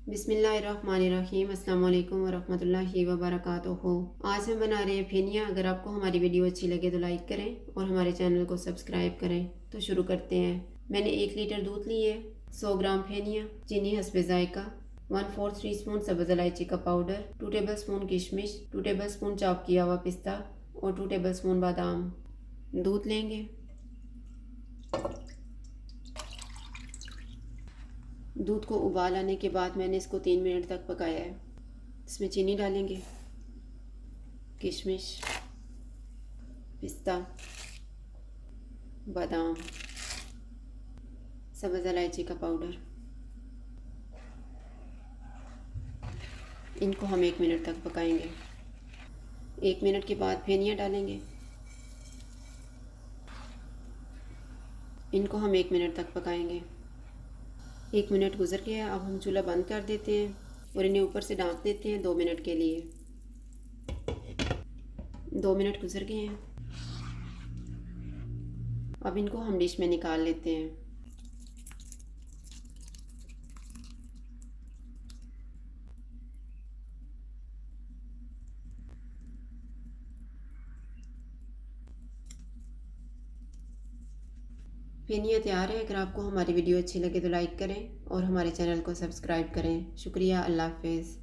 बिस्मिल्लाहिर्रहमानिर्रहीम अस्सलाम वालेकुम वरहमतुल्लाहि वबरकातुहू। आज हम बना रहे हैं फेनिया। अगर आपको हमारी वीडियो अच्छी लगे तो लाइक करें और हमारे चैनल को सब्सक्राइब करें। तो शुरू करते हैं। मैंने 1 लीटर दूध लिए, 100 ग्राम फेनिया, चीनी हस्बे जायका, 1/4 टीस्पून सब्ज़ इलायची का पाउडर, 2 टेबल स्पून किशमिश, 2 टेबल स्पून चॉप किया हुआ पिस्ता और 2 टेबल स्पून बादाम। दूध लेंगे, दूध को उबाल आने के बाद मैंने इसको 3 मिनट तक पकाया है। इसमें चीनी डालेंगे, किशमिश, पिस्ता, बादाम, सब्ज़ इलायची का पाउडर। इनको हम 1 मिनट तक पकाएंगे। 1 मिनट के बाद फेनिया डालेंगे। इनको हम 1 मिनट तक पकाएंगे। 1 मिनट गुजर गया। अब हम चूल्हा बंद कर देते हैं और इन्हें ऊपर से ढक देते हैं 2 मिनट के लिए। 2 मिनट गुजर गए हैं। अब इनको हम डिश में निकाल लेते हैं। फेनिया तैयार है। अगर आपको हमारी वीडियो अच्छी लगे तो लाइक करें और हमारे चैनल को सब्सक्राइब करें। शुक्रिया। अल्लाह हाफ़िज़।